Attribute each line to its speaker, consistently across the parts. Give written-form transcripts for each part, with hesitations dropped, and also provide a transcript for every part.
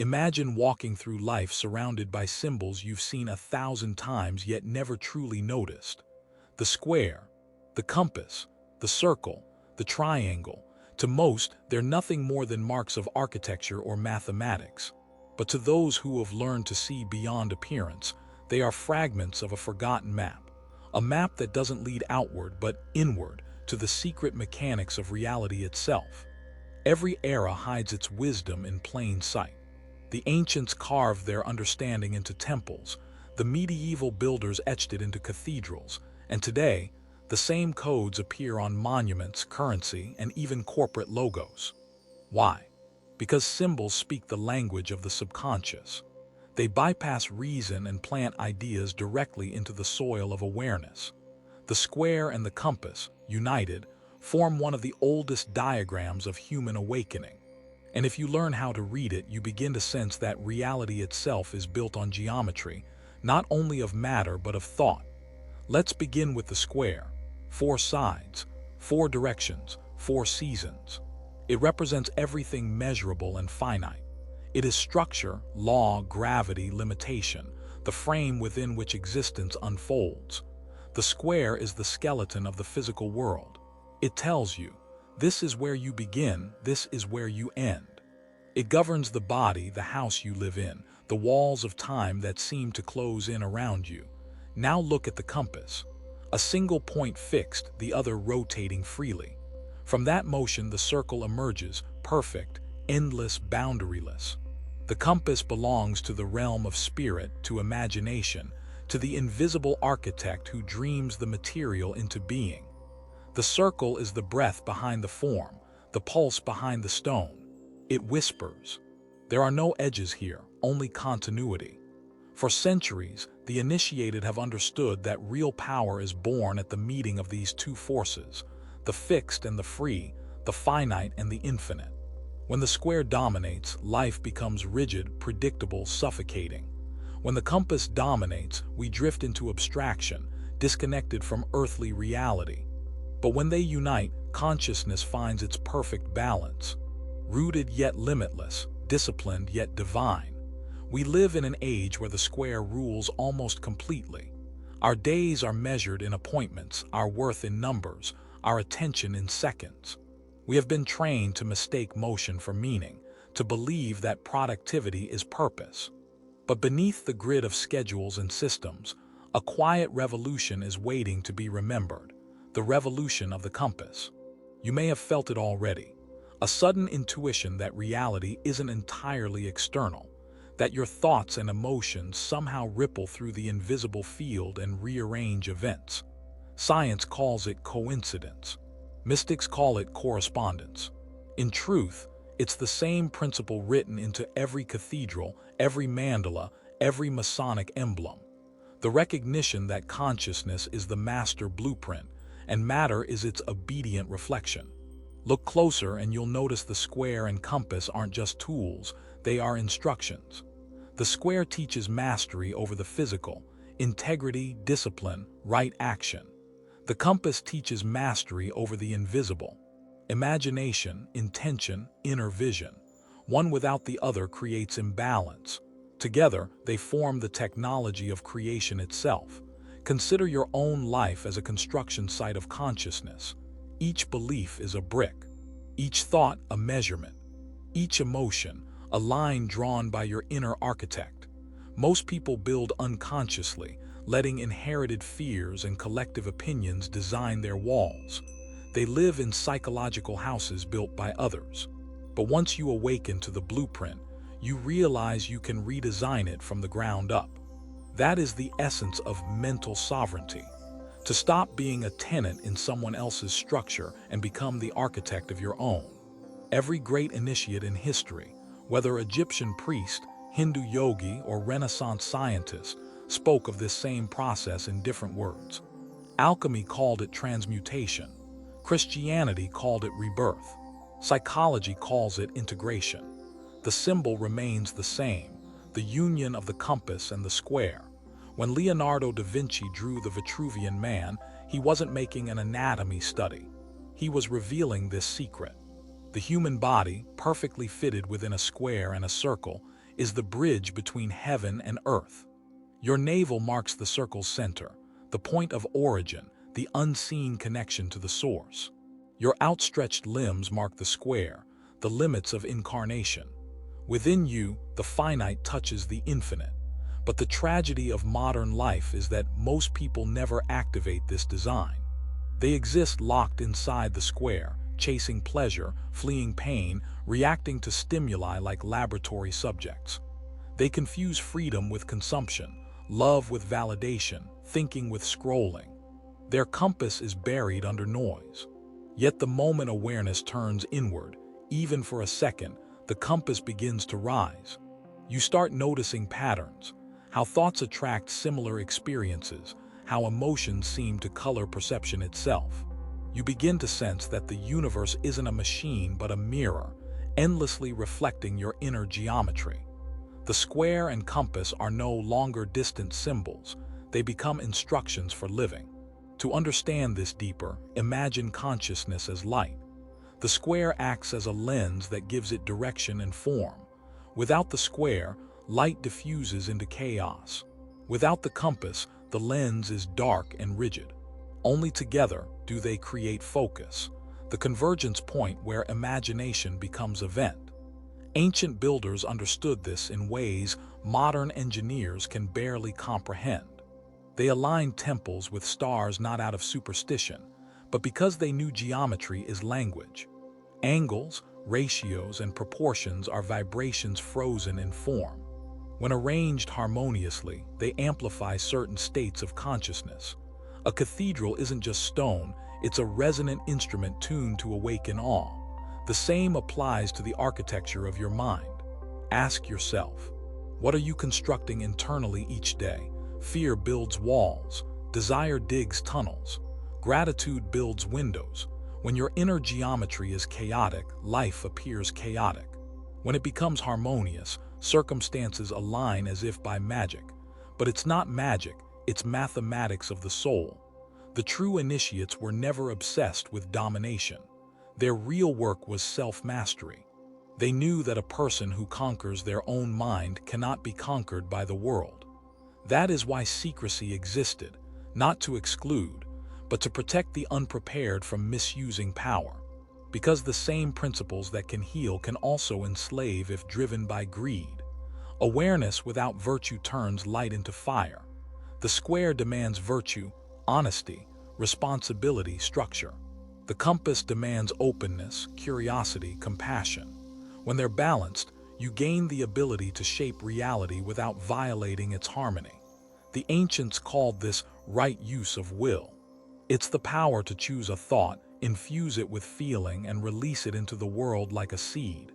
Speaker 1: Imagine walking through life surrounded by symbols you've seen 1,000 times yet never truly noticed. The square, the compass, the circle, the triangle. To most, they're nothing more than marks of architecture or mathematics. But to those who have learned to see beyond appearance, they are fragments of a forgotten map. A map that doesn't lead outward but inward to the secret mechanics of reality itself. Every era hides its wisdom in plain sight. The ancients carved their understanding into temples, the medieval builders etched it into cathedrals, and today, the same codes appear on monuments, currency, and even corporate logos. Why? Because symbols speak the language of the subconscious. They bypass reason and plant ideas directly into the soil of awareness. The square and the compass, united, form one of the oldest diagrams of human awakening. And if you learn how to read it, you begin to sense that reality itself is built on geometry, not only of matter but of thought. Let's begin with the square. 4 sides, 4 directions, 4 seasons. It represents everything measurable and finite. It is structure, law, gravity, limitation, the frame within which existence unfolds. The square is the skeleton of the physical world. It tells you, this is where you begin, this is where you end. It governs the body, the house you live in, the walls of time that seem to close in around you. Now look at the compass. A single point fixed, the other rotating freely. From that motion the circle emerges, perfect, endless, boundaryless. The compass belongs to the realm of spirit, to imagination, to the invisible architect who dreams the material into being. The circle is the breath behind the form, the pulse behind the stone. It whispers. There are no edges here, only continuity. For centuries, the initiated have understood that real power is born at the meeting of these two forces, the fixed and the free, the finite and the infinite. When the square dominates, life becomes rigid, predictable, suffocating. When the compass dominates, we drift into abstraction, disconnected from earthly reality. But when they unite, consciousness finds its perfect balance. Rooted yet limitless, disciplined yet divine. We live in an age where the square rules almost completely. Our days are measured in appointments, our worth in numbers, our attention in seconds. We have been trained to mistake motion for meaning, to believe that productivity is purpose. But beneath the grid of schedules and systems, a quiet revolution is waiting to be remembered. The revolution of the compass. You may have felt it already. A sudden intuition that reality isn't entirely external, that your thoughts and emotions somehow ripple through the invisible field and rearrange events. Science calls it coincidence. Mystics call it correspondence. In truth, it's the same principle written into every cathedral, every mandala, every Masonic emblem. The recognition that consciousness is the master blueprint, and matter is its obedient reflection. Look closer and you'll notice the square and compass aren't just tools, they are instructions. The square teaches mastery over the physical, integrity, discipline, right action. The compass teaches mastery over the invisible, imagination, intention, inner vision. One without the other creates imbalance. Together, they form the technology of creation itself. Consider your own life as a construction site of consciousness. Each belief is a brick, each thought a measurement, each emotion a line drawn by your inner architect. Most people build unconsciously, letting inherited fears and collective opinions design their walls. They live in psychological houses built by others. But once you awaken to the blueprint, you realize you can redesign it from the ground up. That is the essence of mental sovereignty. To stop being a tenant in someone else's structure and become the architect of your own. Every great initiate in history, whether Egyptian priest, Hindu yogi, or Renaissance scientist, spoke of this same process in different words. Alchemy called it transmutation. Christianity called it rebirth. Psychology calls it integration. The symbol remains the same, the union of the compass and the square. When Leonardo da Vinci drew the Vitruvian Man, he wasn't making an anatomy study. He was revealing this secret. The human body, perfectly fitted within a square and a circle, is the bridge between heaven and earth. Your navel marks the circle's center, the point of origin, the unseen connection to the source. Your outstretched limbs mark the square, the limits of incarnation. Within you, the finite touches the infinite. But the tragedy of modern life is that most people never activate this design. They exist locked inside the square, chasing pleasure, fleeing pain, reacting to stimuli like laboratory subjects. They confuse freedom with consumption, love with validation, thinking with scrolling. Their compass is buried under noise. Yet the moment awareness turns inward, even for a second, the compass begins to rise. You start noticing patterns, how thoughts attract similar experiences, how emotions seem to color perception itself. You begin to sense that the universe isn't a machine but a mirror, endlessly reflecting your inner geometry. The square and compass are no longer distant symbols, they become instructions for living. To understand this deeper, imagine consciousness as light. The square acts as a lens that gives it direction and form. Without the square, light diffuses into chaos. Without the compass, the lens is dark and rigid. Only together do they create focus, the convergence point where imagination becomes event. Ancient builders understood this in ways modern engineers can barely comprehend. They aligned temples with stars not out of superstition, but because they knew geometry is language. Angles, ratios, and proportions are vibrations frozen in form. When arranged harmoniously, they amplify certain states of consciousness. A cathedral isn't just stone, it's a resonant instrument tuned to awaken awe. The same applies to the architecture of your mind. Ask yourself, what are you constructing internally each day? Fear builds walls, desire digs tunnels, gratitude builds windows. When your inner geometry is chaotic, life appears chaotic. When it becomes harmonious, circumstances align as if by magic. But it's not magic, it's mathematics of the soul. The true initiates were never obsessed with domination. Their real work was self-mastery. They knew that a person who conquers their own mind cannot be conquered by the world. That is why secrecy existed, not to exclude, but to protect the unprepared from misusing power. Because the same principles that can heal can also enslave if driven by greed. Awareness without virtue turns light into fire. The square demands virtue, honesty, responsibility, structure. The compass demands openness, curiosity, compassion. When they're balanced, you gain the ability to shape reality without violating its harmony. The ancients called this right use of will. It's the power to choose a thought, infuse it with feeling, and release it into the world like a seed.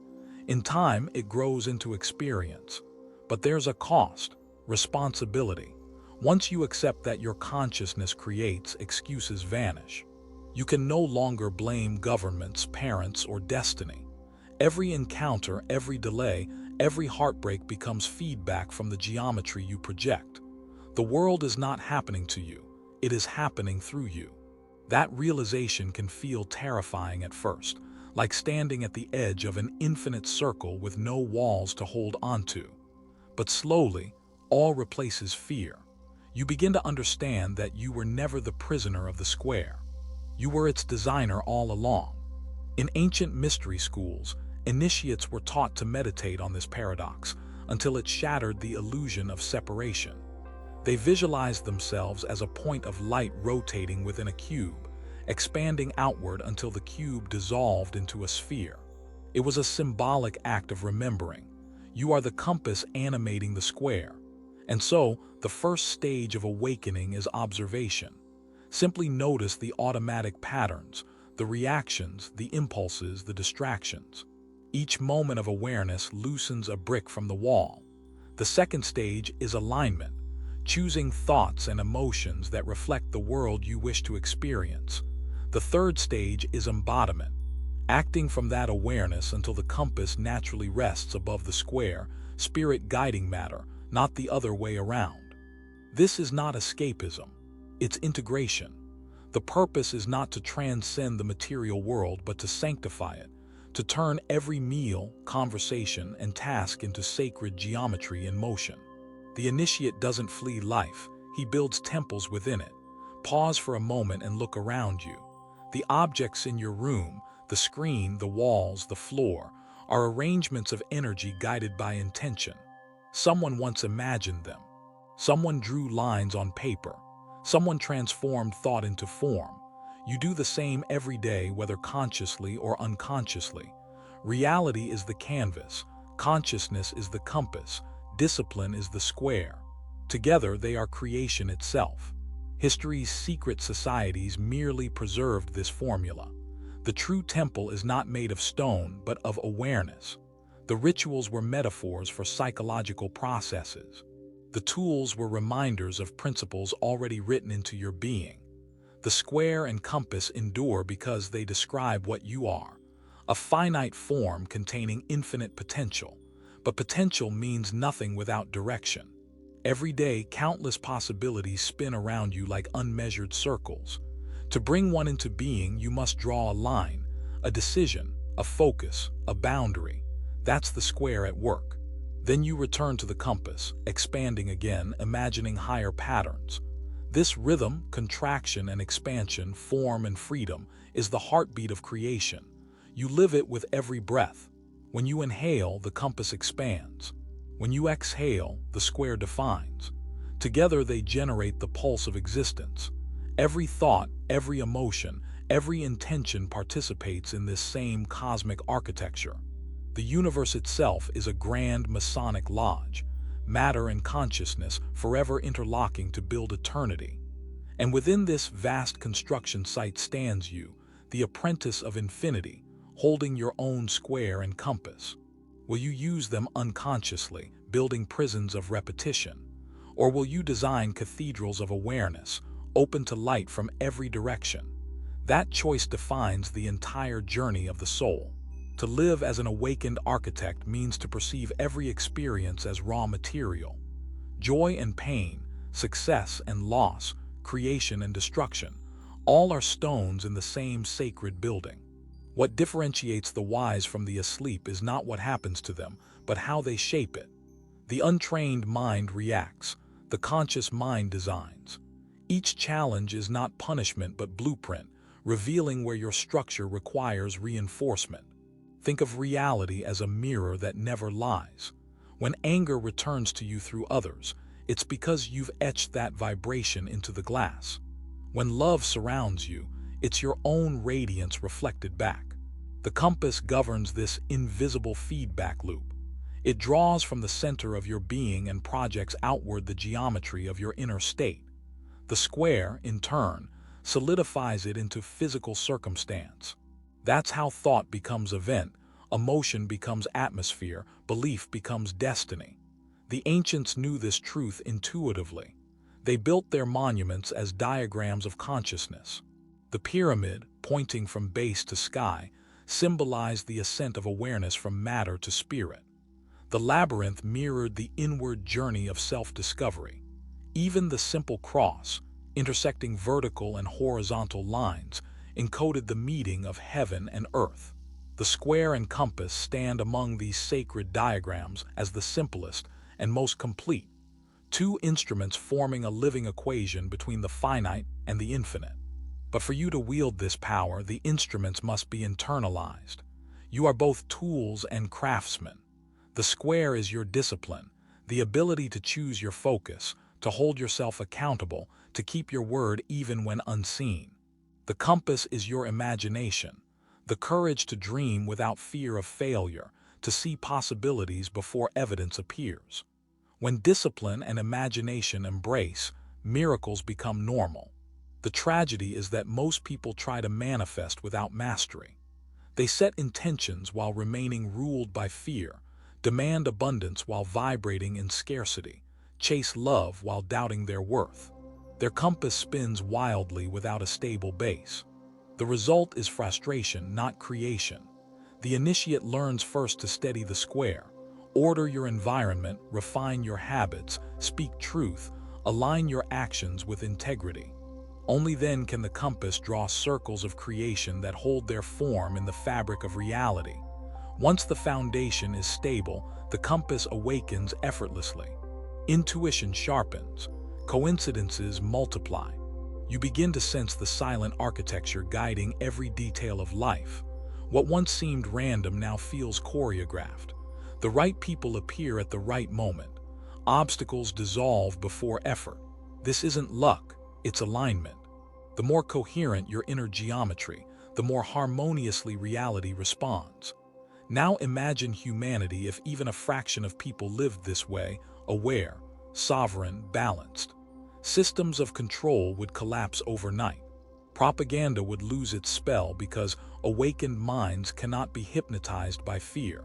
Speaker 1: In time, it grows into experience. But there's a cost, responsibility. Once you accept that your consciousness creates, excuses vanish. You can no longer blame governments, parents, or destiny. Every encounter, every delay, every heartbreak becomes feedback from the geometry you project. The world is not happening to you, it is happening through you. That realization can feel terrifying at first, like standing at the edge of an infinite circle with no walls to hold onto. But slowly, awe replaces fear. You begin to understand that you were never the prisoner of the square. You were its designer all along. In ancient mystery schools, initiates were taught to meditate on this paradox until it shattered the illusion of separation. They visualized themselves as a point of light rotating within a cube, expanding outward until the cube dissolved into a sphere. It was a symbolic act of remembering. You are the compass animating the square. And so, the first stage of awakening is observation. Simply notice the automatic patterns, the reactions, the impulses, the distractions. Each moment of awareness loosens a brick from the wall. The second stage is alignment, choosing thoughts and emotions that reflect the world you wish to experience. The third stage is embodiment, acting from that awareness until the compass naturally rests above the square, spirit guiding matter, not the other way around. This is not escapism, it's integration. The purpose is not to transcend the material world but to sanctify it, to turn every meal, conversation, and task into sacred geometry in motion. The initiate doesn't flee life, he builds temples within it. Pause for a moment and look around you. The objects in your room, the screen, the walls, the floor, are arrangements of energy guided by intention. Someone once imagined them. Someone drew lines on paper. Someone transformed thought into form. You do the same every day, whether consciously or unconsciously. Reality is the canvas, consciousness is the compass, discipline is the square. Together they are creation itself. History's secret societies merely preserved this formula. The true temple is not made of stone, but of awareness. The rituals were metaphors for psychological processes. The tools were reminders of principles already written into your being. The square and compass endure because they describe what you are, a finite form containing infinite potential. But potential means nothing without direction. Every day, countless possibilities spin around you like unmeasured circles. To bring one into being, you must draw a line, a decision, a focus, a boundary. That's the square at work. Then you return to the compass, expanding again, imagining higher patterns. This rhythm, contraction and expansion, form and freedom, is the heartbeat of creation. You live it with every breath. When you inhale, the compass expands. When you exhale, the square defines. Together they generate the pulse of existence. Every thought, every emotion, every intention participates in this same cosmic architecture. The universe itself is a grand Masonic lodge, matter and consciousness forever interlocking to build eternity. And within this vast construction site stands you, the apprentice of infinity, holding your own square and compass. Will you use them unconsciously, building prisons of repetition? Or will you design cathedrals of awareness, open to light from every direction? That choice defines the entire journey of the soul. To live as an awakened architect means to perceive every experience as raw material. Joy and pain, success and loss, creation and destruction, all are stones in the same sacred building. What differentiates the wise from the asleep is not what happens to them, but how they shape it. The untrained mind reacts, the conscious mind designs. Each challenge is not punishment but blueprint, revealing where your structure requires reinforcement. Think of reality as a mirror that never lies. When anger returns to you through others, it's because you've etched that vibration into the glass. When love surrounds you, it's your own radiance reflected back. The compass governs this invisible feedback loop. It draws from the center of your being and projects outward the geometry of your inner state. The square, in turn, solidifies it into physical circumstance. That's how thought becomes event, emotion becomes atmosphere, belief becomes destiny. The ancients knew this truth intuitively. They built their monuments as diagrams of consciousness. The pyramid, pointing from base to sky, symbolized the ascent of awareness from matter to spirit. The labyrinth mirrored the inward journey of self-discovery. Even the simple cross, intersecting vertical and horizontal lines, encoded the meeting of heaven and earth. The square and compass stand among these sacred diagrams as the simplest and most complete, two instruments forming a living equation between the finite and the infinite. But for you to wield this power, the instruments must be internalized. You are both tools and craftsmen. The square is your discipline, the ability to choose your focus, to hold yourself accountable, to keep your word even when unseen. The compass is your imagination, the courage to dream without fear of failure, to see possibilities before evidence appears. When discipline and imagination embrace, miracles become normal. The tragedy is that most people try to manifest without mastery. They set intentions while remaining ruled by fear, demand abundance while vibrating in scarcity, chase love while doubting their worth. Their compass spins wildly without a stable base. The result is frustration, not creation. The initiate learns first to steady the square, order your environment, refine your habits, speak truth, align your actions with integrity. Only then can the compass draw circles of creation that hold their form in the fabric of reality. Once the foundation is stable, the compass awakens effortlessly. Intuition sharpens. Coincidences multiply. You begin to sense the silent architecture guiding every detail of life. What once seemed random now feels choreographed. The right people appear at the right moment. Obstacles dissolve before effort. This isn't luck, it's alignment. The more coherent your inner geometry, the more harmoniously reality responds. Now imagine humanity if even a fraction of people lived this way, aware, sovereign, balanced. Systems of control would collapse overnight. Propaganda would lose its spell because awakened minds cannot be hypnotized by fear.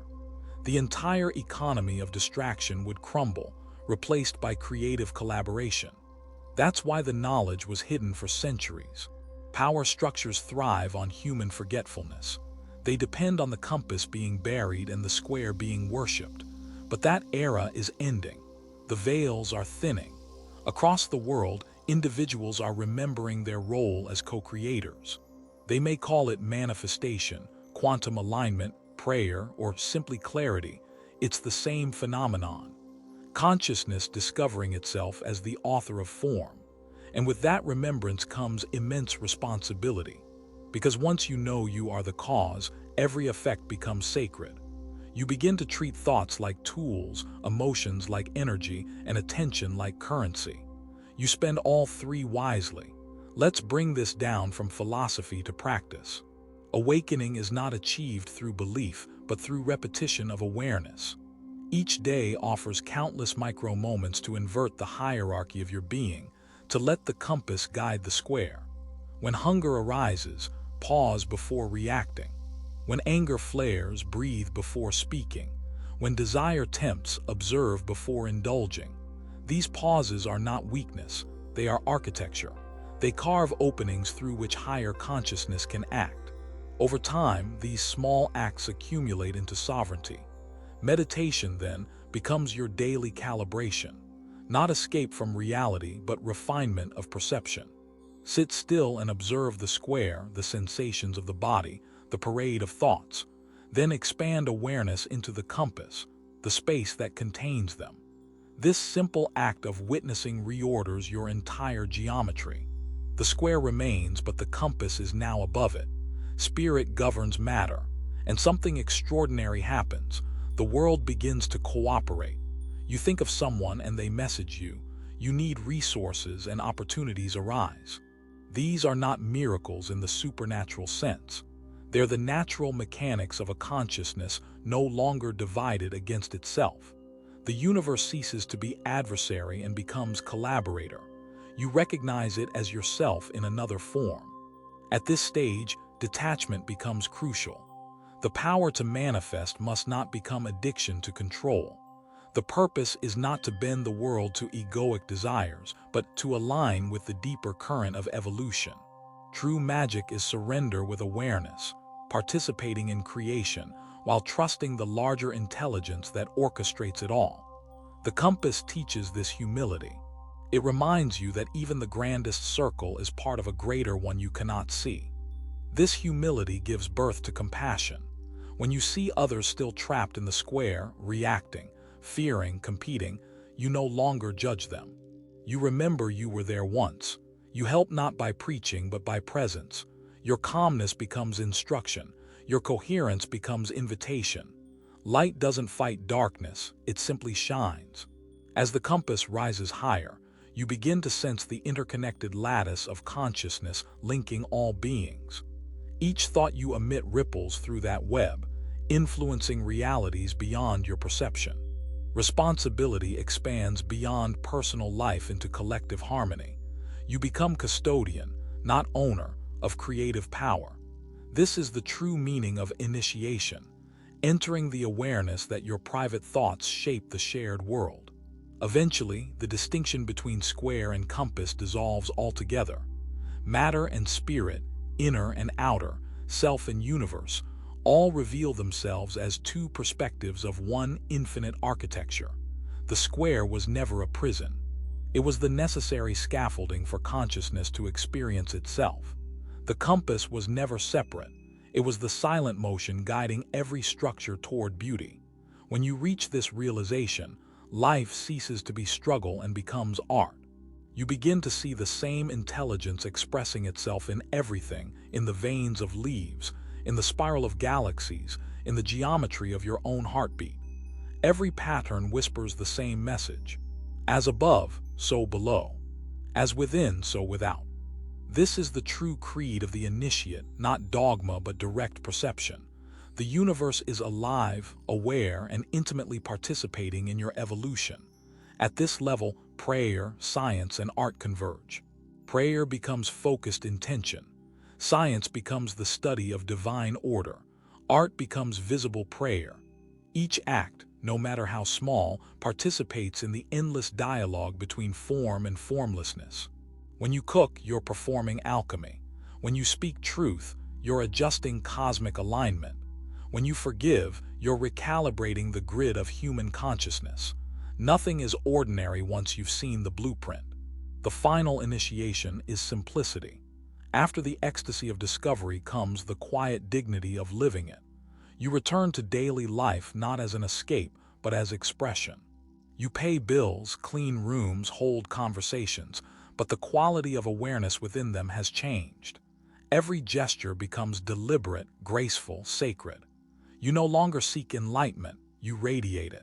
Speaker 1: The entire economy of distraction would crumble, replaced by creative collaboration. That's why the knowledge was hidden for centuries. Power structures thrive on human forgetfulness. They depend on the compass being buried and the square being worshipped. But that era is ending. The veils are thinning. Across the world, individuals are remembering their role as co-creators. They may call it manifestation, quantum alignment, prayer, or simply clarity. It's the same phenomenon. Consciousness discovering itself as the author of form. And with that remembrance comes immense responsibility. Because once you know you are the cause, every effect becomes sacred. You begin to treat thoughts like tools, emotions like energy, and attention like currency. You spend all three wisely. Let's bring this down from philosophy to practice. Awakening is not achieved through belief, but through repetition of awareness. Each day offers countless micro moments to invert the hierarchy of your being, to let the compass guide the square. When hunger arises, pause before reacting. When anger flares, breathe before speaking. When desire tempts, observe before indulging. These pauses are not weakness, they are architecture. They carve openings through which higher consciousness can act. Over time, these small acts accumulate into sovereignty. Meditation, then, becomes your daily calibration. Not escape from reality, but refinement of perception. Sit still and observe the square, the sensations of the body, the parade of thoughts. Then expand awareness into the compass, the space that contains them. This simple act of witnessing reorders your entire geometry. The square remains, but the compass is now above it. Spirit governs matter, and something extraordinary happens. The world begins to cooperate. You think of someone and they message you. You need resources and opportunities arise. These are not miracles in the supernatural sense. They're the natural mechanics of a consciousness no longer divided against itself. The universe ceases to be adversary and becomes collaborator. You recognize it as yourself in another form. At this stage, detachment becomes crucial. The power to manifest must not become addiction to control. The purpose is not to bend the world to egoic desires, but to align with the deeper current of evolution. True magic is surrender with awareness, participating in creation, while trusting the larger intelligence that orchestrates it all. The compass teaches this humility. It reminds you that even the grandest circle is part of a greater one you cannot see. This humility gives birth to compassion. When you see others still trapped in the square, reacting, fearing, competing, you no longer judge them. You remember you were there once. You help not by preaching but by presence. Your calmness becomes instruction. Your coherence becomes invitation. Light doesn't fight darkness, it simply shines. As the compass rises higher, you begin to sense the interconnected lattice of consciousness linking all beings. Each thought you emit ripples through that web, influencing realities beyond your perception. Responsibility expands beyond personal life into collective harmony. You become custodian, not owner, of creative power. This is the true meaning of initiation, entering the awareness that your private thoughts shape the shared world. Eventually, the distinction between square and compass dissolves altogether. Matter and spirit, inner and outer, self and universe, all reveal themselves as two perspectives of one infinite architecture. The square was never a prison. It was the necessary scaffolding for consciousness to experience itself. The compass was never separate. It was the silent motion guiding every structure toward beauty. When you reach this realization, life ceases to be struggle and becomes art. You begin to see the same intelligence expressing itself in everything, in the veins of leaves, in the spiral of galaxies, in the geometry of your own heartbeat. Every pattern whispers the same message. As above, so below. As within, so without. This is the true creed of the initiate, not dogma but direct perception. The universe is alive, aware, and intimately participating in your evolution. At this level, prayer, science, and art converge. Prayer becomes focused intention. Science becomes the study of divine order. Art becomes visible prayer. Each act, no matter how small, participates in the endless dialogue between form and formlessness. When you cook, you're performing alchemy. When you speak truth, you're adjusting cosmic alignment. When you forgive, you're recalibrating the grid of human consciousness. Nothing is ordinary once you've seen the blueprint. The final initiation is simplicity. After the ecstasy of discovery comes the quiet dignity of living it. You return to daily life not as an escape, but as expression. You pay bills, clean rooms, hold conversations, but the quality of awareness within them has changed. Every gesture becomes deliberate, graceful, sacred. You no longer seek enlightenment, you radiate it.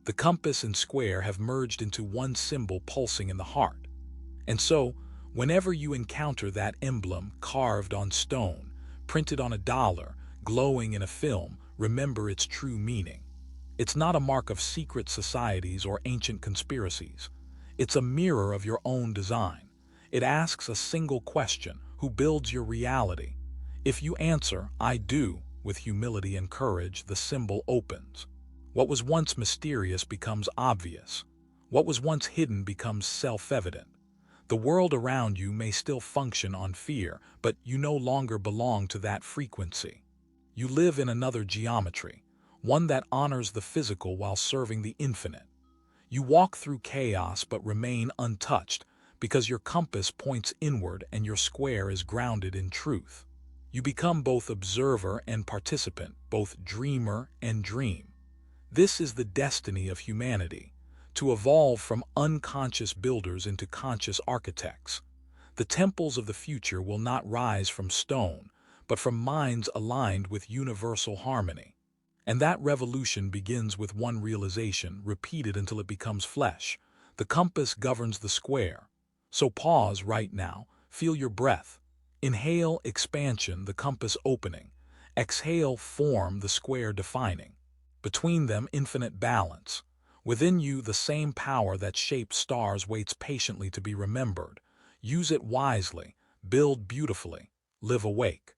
Speaker 1: The compass and square have merged into one symbol pulsing in the heart. And so, whenever you encounter that emblem carved on stone, printed on a dollar, glowing in a film, remember its true meaning. It's not a mark of secret societies or ancient conspiracies. It's a mirror of your own design. It asks a single question: who builds your reality? If you answer, I do, with humility and courage, the symbol opens. What was once mysterious becomes obvious. What was once hidden becomes self-evident. The world around you may still function on fear, but you no longer belong to that frequency. You live in another geometry, one that honors the physical while serving the infinite. You walk through chaos but remain untouched because your compass points inward and your square is grounded in truth. You become both observer and participant, both dreamer and dream. This is the destiny of humanity, to evolve from unconscious builders into conscious architects. The temples of the future will not rise from stone, but from minds aligned with universal harmony. And that revolution begins with one realization, repeated until it becomes flesh. The compass governs the square. So pause right now, feel your breath. Inhale, expansion, the compass opening. Exhale, form, the square defining. Between them, infinite balance. Within you, the same power that shaped stars waits patiently to be remembered. Use it wisely, build beautifully, live awake.